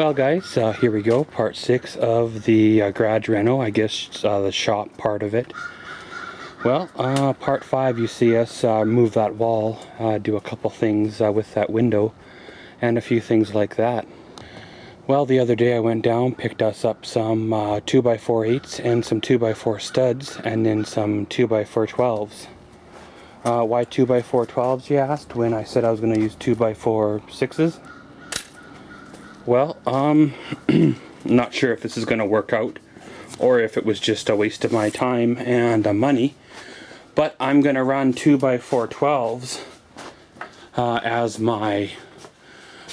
Well guys, here we go, part 6 of the garage reno, I guess the shop part of it. Well, part 5 you see us move that wall, do a couple things with that window, and a few things like that. Well, the other day I went down, picked us up some 2x4/8s and some 2x4 studs, and then some 2x4/12s. Why 2x4/12s, you asked, when I said I was going to use 2x4/6s? Well, not sure if this is going to work out or if it was just a waste of my time and money, but I'm going to run 2x4/12s as my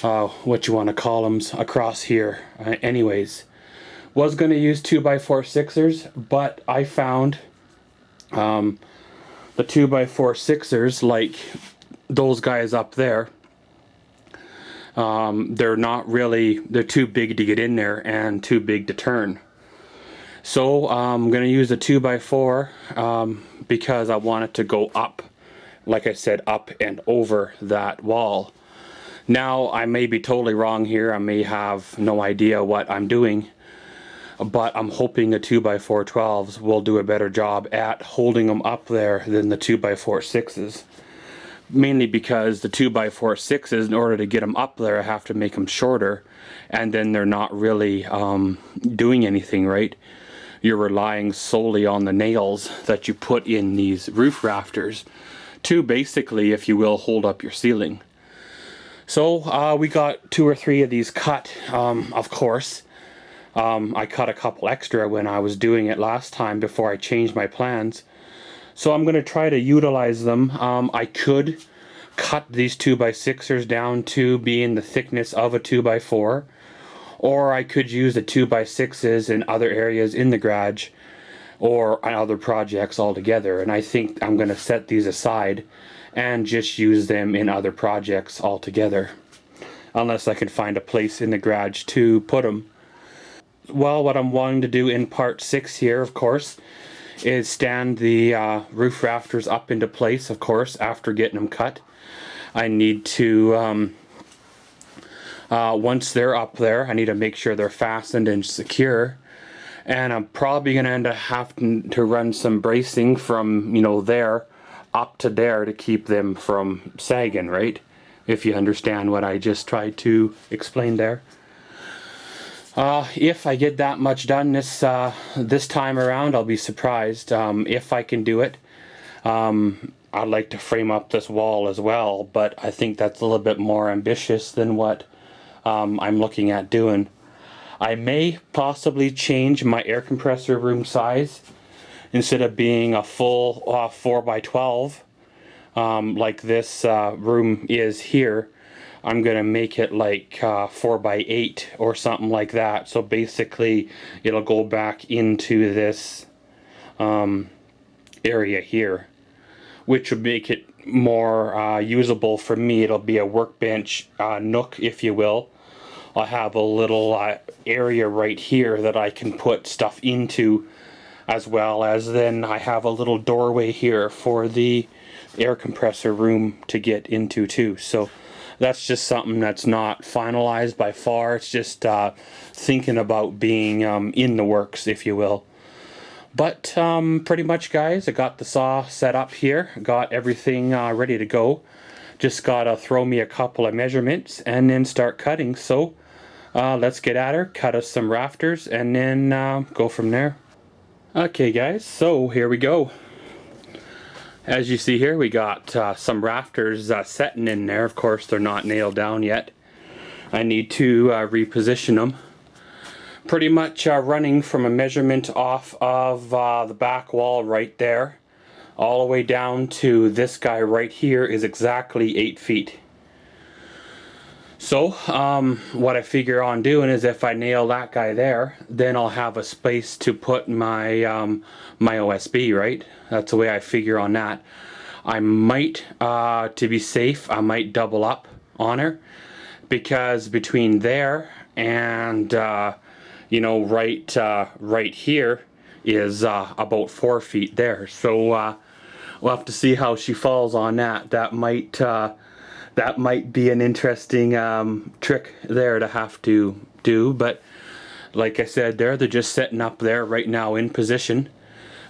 what you want to call them across here. Anyways, was going to use 2x4/6ers, but I found the 2x4/6ers, like those guys up there, they're not really, they're too big to get in there and too big to turn. So I'm going to use a 2x4 because I want it to go up, like I said, up and over that wall. Now I may be totally wrong here, I may have no idea what I'm doing, but I'm hoping the 2x4/12s will do a better job at holding them up there than the 2x4/6s. Mainly because the 2x4/6s, in order to get them up there, I have to make them shorter, and then they're not really doing anything, right? You're relying solely on the nails that you put in these roof rafters to basically, if you will, hold up your ceiling. So we got 2 or 3 of these cut, of course. I cut a couple extra when I was doing it last time before I changed my plans. So I'm going to try to utilize them. I could cut these 2x6ers down to being the thickness of a 2x4, or I could use the 2x6s in other areas in the garage or on other projects altogether. And I think I'm going to set these aside and just use them in other projects altogether, unless I can find a place in the garage to put them. Well, what I'm wanting to do in part 6 here, of course, is stand the roof rafters up into place, of course, after getting them cut. I need to, once they're up there, I need to make sure they're fastened and secure. And I'm probably going to end up having to run some bracing from, you know, there up to there to keep them from sagging, right? If you understand what I just tried to explain there. If I get that much done this time around, I'll be surprised. If I can do it, I'd like to frame up this wall as well, but I think that's a little bit more ambitious than what I'm looking at doing. I may possibly change my air compressor room size. Instead of being a full 4x12 like this room is here, I'm gonna make it like 4x8 or something like that. So basically it'll go back into this area here, which would make it more usable for me. It'll be a workbench nook, if you will. I'll have a little area right here that I can put stuff into, as well as then I have a little doorway here for the air compressor room to get into too. So that's just something that's not finalized by far. It's just thinking about being in the works, if you will. But pretty much, guys, I got the saw set up here, got everything ready to go. Just gotta throw me a couple of measurements and then start cutting. So let's get at her, cut us some rafters, and then go from there. Okay guys, so here we go. As you see here, we got some rafters setting in there. Of course, they're not nailed down yet. I need to reposition them. Pretty much running from a measurement off of the back wall right there, all the way down to this guy right here is exactly 8 feet. So what I figure on doing is, if I nail that guy there, then I'll have a space to put my my OSB, right? That's the way I figure on that. I might, to be safe, I might double up on her, because between there and you know, right here is about 4 feet there. So we'll have to see how she falls on that. That might that might be an interesting trick there to have to do. But like I said, they're just setting up there right now in position.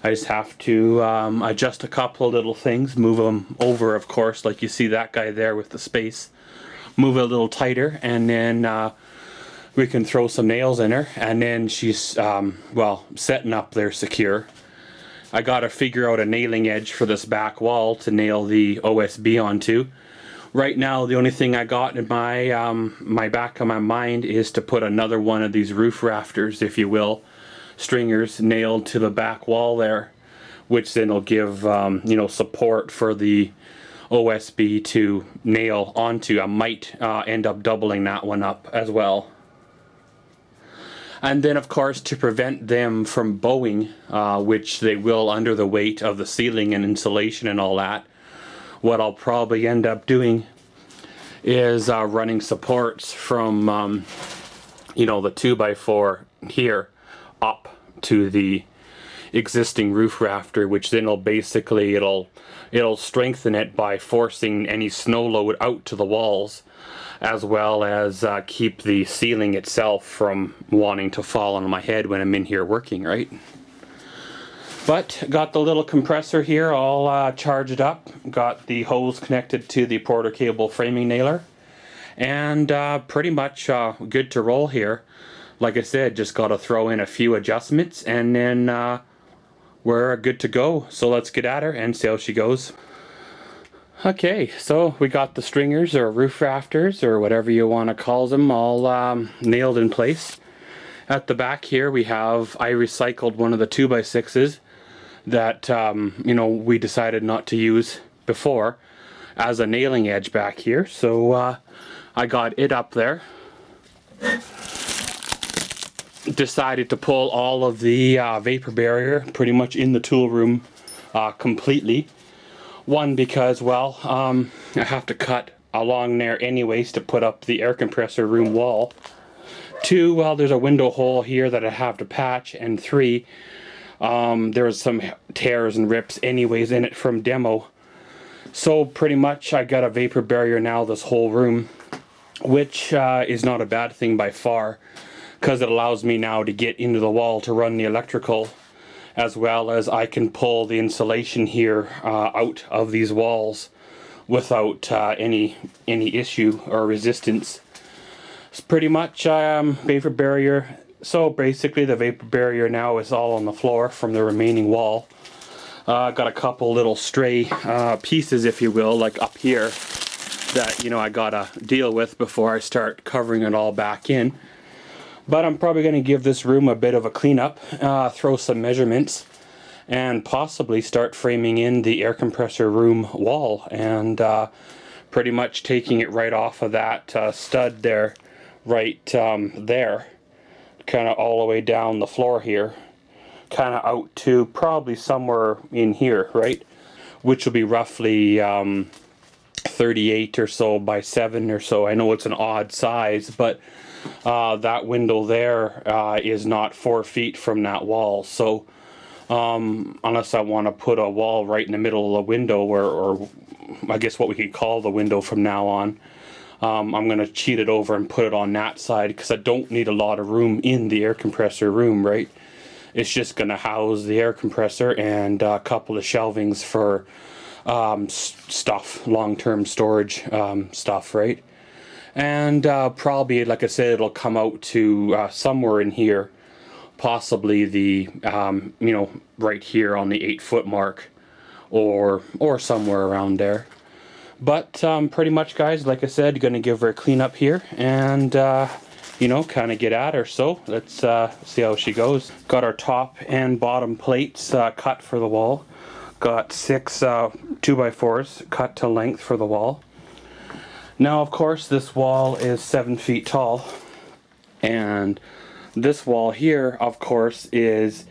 I just have to adjust a couple of little things, move them over, of course, like you see that guy there with the space. Move it a little tighter, and then we can throw some nails in her, and then she's, well, setting up there secure. I gotta figure out a nailing edge for this back wall to nail the OSB onto. Right now, the only thing I got in my my back of my mind is to put another one of these roof rafters, if you will, stringers nailed to the back wall there, which then will give you know, support for the OSB to nail onto. I might end up doubling that one up as well. And then, of course, to prevent them from bowing, which they will under the weight of the ceiling and insulation and all that, what I'll probably end up doing is running supports from, you know, the 2x4 here up to the existing roof rafter, which then will basically, it'll strengthen it by forcing any snow load out to the walls, as well as keep the ceiling itself from wanting to fall on my head when I'm in here working, right? But got the little compressor here all charged up, got the hose connected to the Porter cable framing nailer, and pretty much good to roll here. Like I said, just got to throw in a few adjustments, and then we're good to go. So let's get at her and see how she goes. Okay, so we got the stringers or roof rafters or whatever you want to call them all nailed in place. At the back here we have, I recycled one of the 2x6s that you know, we decided not to use before as a nailing edge back here. So I got it up there. Decided to pull all of the vapor barrier pretty much in the tool room completely. One, because, well, I have to cut along there anyways to put up the air compressor room wall. Two, well, there's a window hole here that I have to patch. And three, there's some tears and rips anyways in it from demo. So pretty much I got a vapor barrier now this whole room, which is not a bad thing by far, because it allows me now to get into the wall to run the electrical, as well as I can pull the insulation here out of these walls without any issue or resistance. It's pretty much vapor barrier. So basically the vapor barrier now is all on the floor from the remaining wall. Got a couple little stray pieces, if you will, like up here, that, you know, I gotta deal with before I start covering it all back in. But I'm probably going to give this room a bit of a cleanup, throw some measurements, and possibly start framing in the air compressor room wall, and pretty much taking it right off of that stud there, right there, kind of all the way down the floor here, kind of out to probably somewhere in here, right, which will be roughly 38 or so by 7 or so. I know it's an odd size, but that window there is not 4 feet from that wall. So unless I want to put a wall right in the middle of the window, or I guess what we could call the window from now on, I'm going to cheat it over and put it on that side, because I don't need a lot of room in the air compressor room, right? It's just going to house the air compressor and a couple of shelvings for stuff, long-term storage stuff, right? And probably, like I said, it'll come out to somewhere in here, possibly the you know, right here on the 8-foot mark, or somewhere around there. But pretty much, guys, like I said, gonna give her a clean up here, and you know, kind of get at her. So let's see how she goes. Got our top and bottom plates cut for the wall. Got 6 2x4s cut to length for the wall. Now, of course, this wall is 7 feet tall, and this wall here, of course, is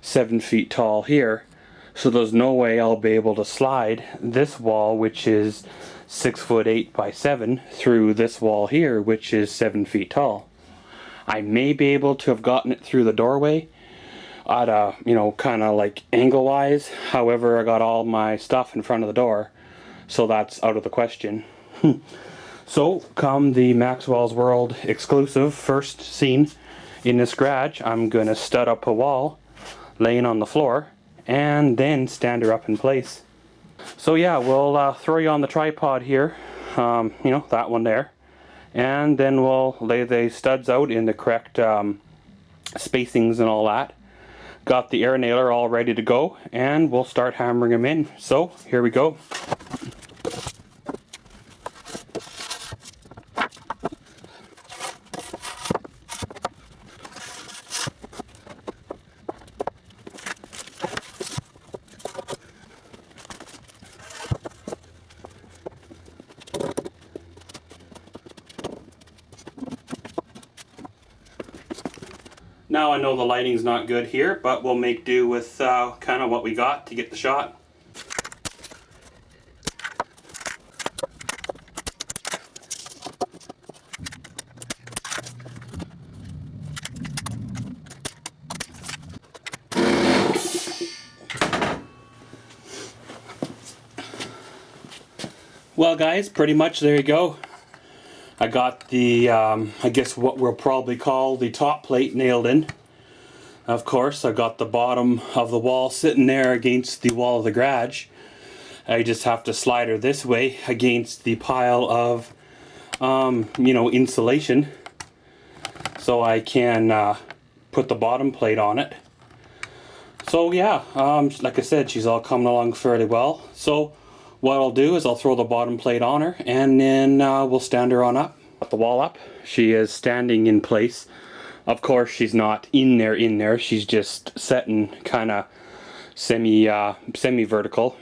7 feet tall here. So there's no way I'll be able to slide this wall, which is 6'8" by 7, through this wall here, which is 7 feet tall. I may be able to have gotten it through the doorway at a, you know, kind of like angle-wise. However, I got all my stuff in front of the door, so that's out of the question. So come the Maxwellsworld exclusive first scene in this garage, I'm going to stud up a wall laying on the floor and then stand her up in place. So yeah, we'll throw you on the tripod here, you know, that one there, and then we'll lay the studs out in the correct spacings and all that. Got the air nailer all ready to go, and we'll start hammering them in. So here we go. Now I know the lighting's not good here, but we'll make do with kind of what we got to get the shot. Well guys, pretty much there you go. I got the, I guess what we'll probably call the top plate nailed in. Of course, I got the bottom of the wall sitting there against the wall of the garage. I just have to slide her this way against the pile of, you know, insulation, so I can put the bottom plate on it. So yeah, like I said, she's all coming along fairly well. So what I'll do is I'll throw the bottom plate on her, and then we'll stand her on up. Got the wall up. She is standing in place. Of course, she's not in there. She's just setting kind of semi-vertical.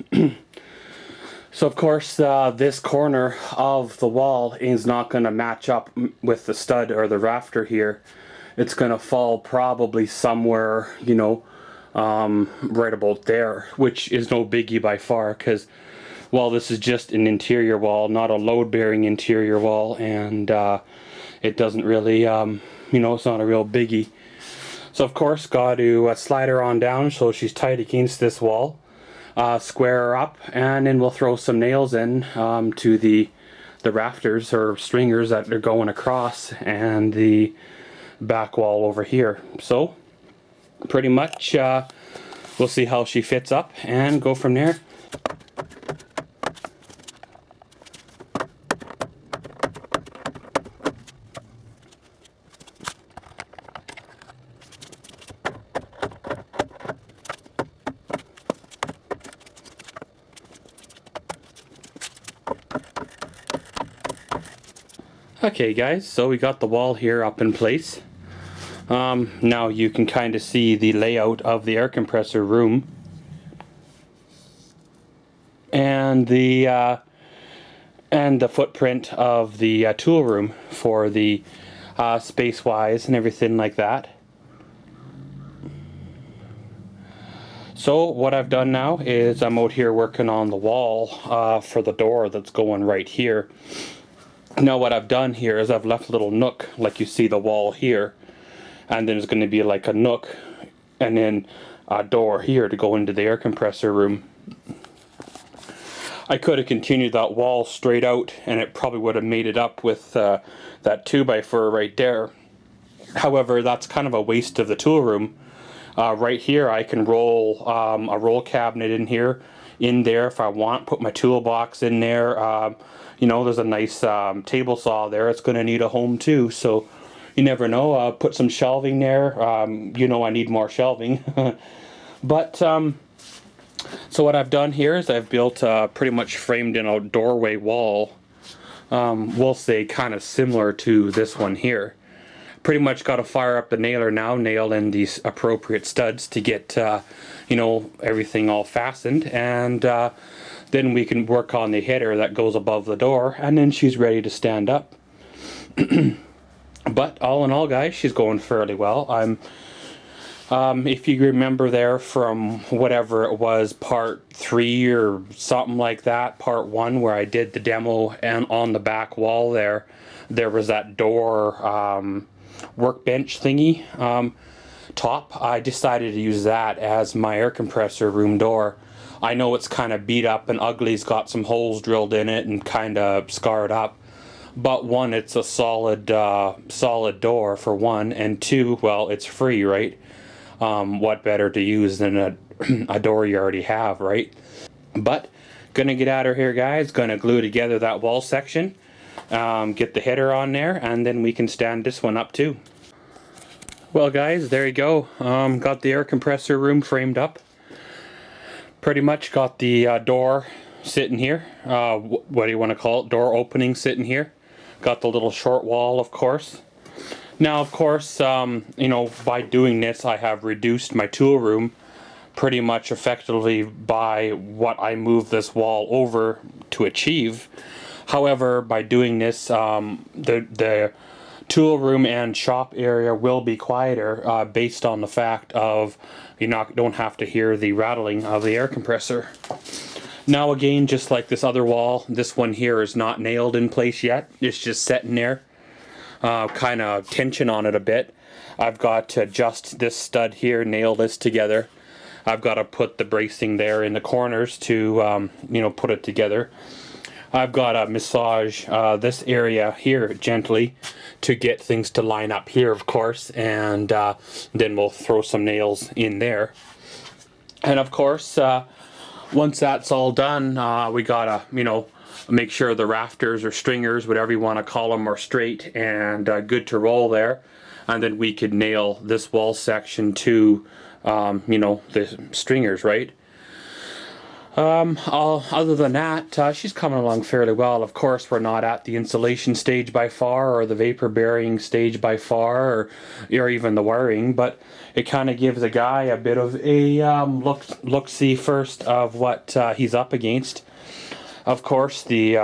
So of course, this corner of the wall is not going to match up with the stud or the rafter here. It's going to fall probably somewhere, you know, right about there, which is no biggie by far, because well, this is just an interior wall, not a load-bearing interior wall, and it doesn't really, you know, it's not a real biggie. So of course, got to slide her on down so she's tight against this wall, square her up, and then we'll throw some nails in to the rafters or stringers that are going across, and the back wall over here. So pretty much we'll see how she fits up and go from there. Okay guys, so we got the wall here up in place. Now you can kind of see the layout of the air compressor room and the footprint of the tool room for the space wise and everything like that. So what I've done now is I'm out here working on the wall for the door that's going right here. Now what I've done here is I've left a little nook, like you see the wall here, and then there's going to be like a nook and then a door here to go into the air compressor room. I could have continued that wall straight out and it probably would have made it up with that 2x4 right there. However, that's kind of a waste of the tool room. Right here I can roll a roll cabinet in there if I want, put my toolbox in there. You know, there's a nice table saw there. It's going to need a home too, so you never know. Put some shelving there. You know, I need more shelving. But so what I've done here is I've built pretty much framed in a doorway wall. We'll say kind of similar to this one here. Pretty much got to fire up the nailer now, nail in these appropriate studs to get you know, everything all fastened, and then we can work on the header that goes above the door, and then she's ready to stand up. But all in all, guys, she's going fairly well. If you remember there from whatever it was, part 3 or something like that, part 1, where I did the demo, and on the back wall there was that door workbench thingy top. I decided to use that as my air compressor room door. I know it's kind of beat up and ugly. It's got some holes drilled in it and kind of scarred up. But one, it's a solid door for one, and two, well, it's free, right? What better to use than a door you already have, right? But gonna get out of here, guys. Gonna glue together that wall section, get the header on there, and then we can stand this one up too. Well, guys, there you go. Got the air compressor room framed up. Pretty much got the door sitting here. What do you want to call it? Door opening sitting here. Got the little short wall, of course. Now, of course, you know, by doing this, I have reduced my tool room pretty much effectively by what I move this wall over to achieve. However, by doing this, the tool room and shop area will be quieter based on the fact of you don't have to hear the rattling of the air compressor. Now again, just like this other wall, this one here is not nailed in place yet. It's just sitting there. Kind of tension on it a bit. I've got to adjust this stud here, nail this together. I've got to put the bracing there in the corners to you know, put it together. I've got to massage this area here gently to get things to line up here, of course, and then we'll throw some nails in there. And of course, once that's all done, we gotta, you know, make sure the rafters or stringers, whatever you want to call them, are straight and good to roll there. And then we could nail this wall section to, you know, the stringers, right? Other than that, she's coming along fairly well. Of course, we're not at the insulation stage by far, or the vapor bearing stage by far, or even the wiring, but it kind of gives a guy a bit of a look-see first of what he's up against. Of course, the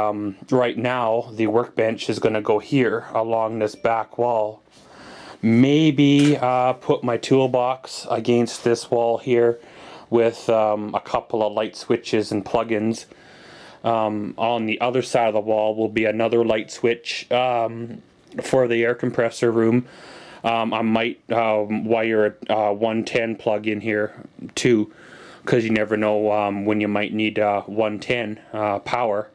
right now the workbench is going to go here along this back wall. Maybe put my toolbox against this wall here with a couple of light switches and plugins. On the other side of the wall will be another light switch for the air compressor room. I might wire a 110 plug in here too, because you never know when you might need 110 power.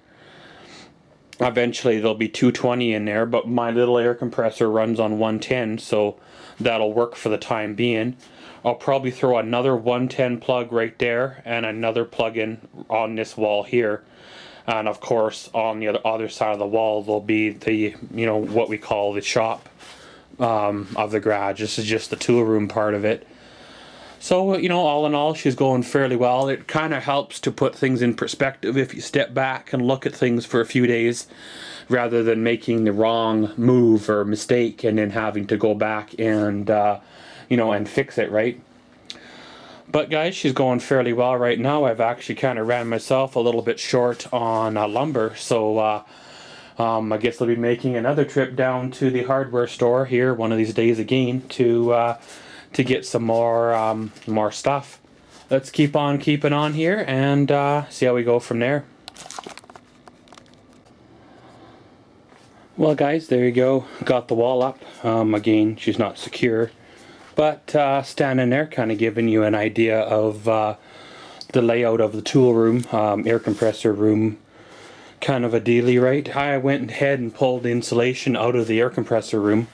Eventually there'll be 220 in there, but my little air compressor runs on 110, so that'll work for the time being. I'll probably throw another 110 plug right there and another plug-in on this wall here. And of course, on the other side of the wall, there'll be the, you know, what we call the shop of the garage. This is just the tool room part of it. So, you know, all in all, she's going fairly well. It kind of helps to put things in perspective if you step back and look at things for a few days, rather than making the wrong move or mistake and then having to go back and you know, and fix it, right? But guys, she's going fairly well right now. I've actually kind of ran myself a little bit short on lumber, so I guess I'll be making another trip down to the hardware store here one of these days again to get some more stuff. Let's keep on keeping on here and see how we go from there. Well guys, there you go. Got the wall up. Again, she's not secure, but standing there kind of giving you an idea of the layout of the tool room, air compressor room, kind of a dealy, right? I went ahead and pulled the insulation out of the air compressor room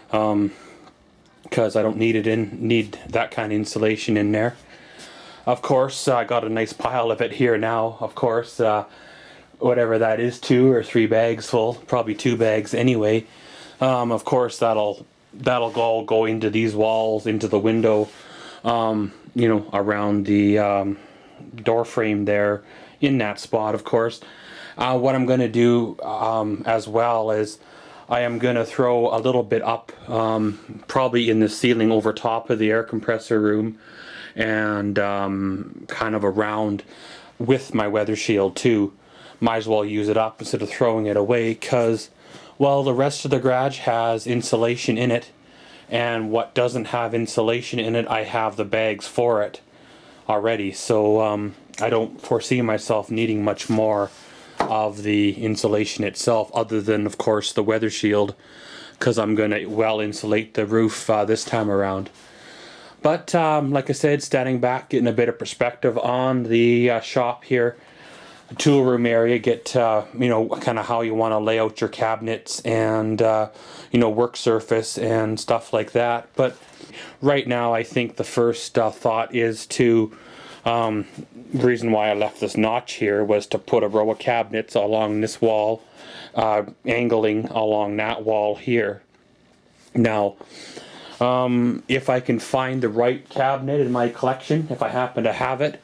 because I don't need that kind of insulation in there. Of course, I got a nice pile of it here now. Of course, whatever that is, 2 or 3 bags full, probably 2 bags anyway. Of course, that'll all go into these walls, into the window, you know, around the door frame there, in that spot, of course. What I'm going to do as well is I am going to throw a little bit up, probably in the ceiling over top of the air compressor room, and kind of around with my weather shield too. Might as well use it up instead of throwing it away, because, well, the rest of the garage has insulation in it, and what doesn't have insulation in it, I have the bags for it already, so I don't foresee myself needing much more of the insulation itself, other than, of course, the weather shield, because I'm going to well insulate the roof this time around. But like I said, standing back, getting a bit of perspective on the shop here, tool room area, get you know, kind of how you want to lay out your cabinets and you know, work surface and stuff like that. But right now I think the first thought is to reason why I left this notch here was to put a row of cabinets along this wall, angling along that wall here. Now if I can find the right cabinet in my collection, if I happen to have it,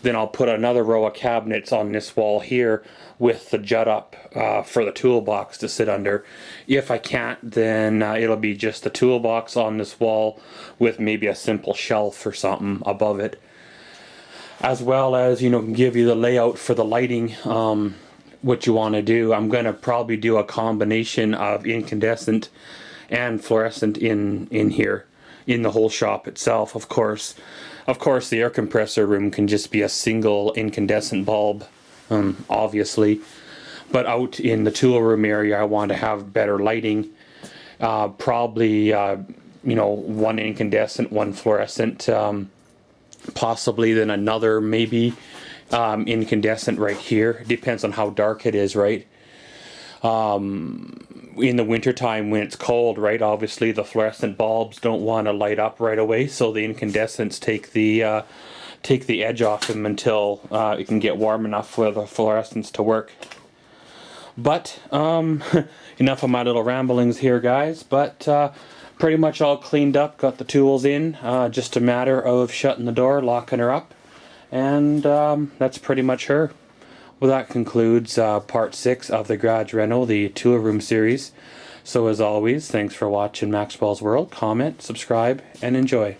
then I'll put another row of cabinets on this wall here with the jut up for the toolbox to sit under. If I can't, then it'll be just the toolbox on this wall with maybe a simple shelf or something above it. As well as, you know, give you the layout for the lighting, what you want to do. I'm going to probably do a combination of incandescent and fluorescent in here, in the whole shop itself. Of course, the air compressor room can just be a single incandescent bulb, obviously. But out in the tool room area, I want to have better lighting. Probably, you know, one incandescent, one fluorescent, possibly then another maybe incandescent right here. Depends on how dark it is, right? In the wintertime when it's cold, right, obviously the fluorescent bulbs don't want to light up right away, so the incandescents take the edge off them until it can get warm enough for the fluorescents to work. But enough of my little ramblings here, guys. But pretty much all cleaned up, got the tools in, just a matter of shutting the door, locking her up, and that's pretty much her. Well, that concludes part 6 of the Garage Reno, the tool room series. So as always, thanks for watching Maxwell's World. Comment, subscribe, and enjoy.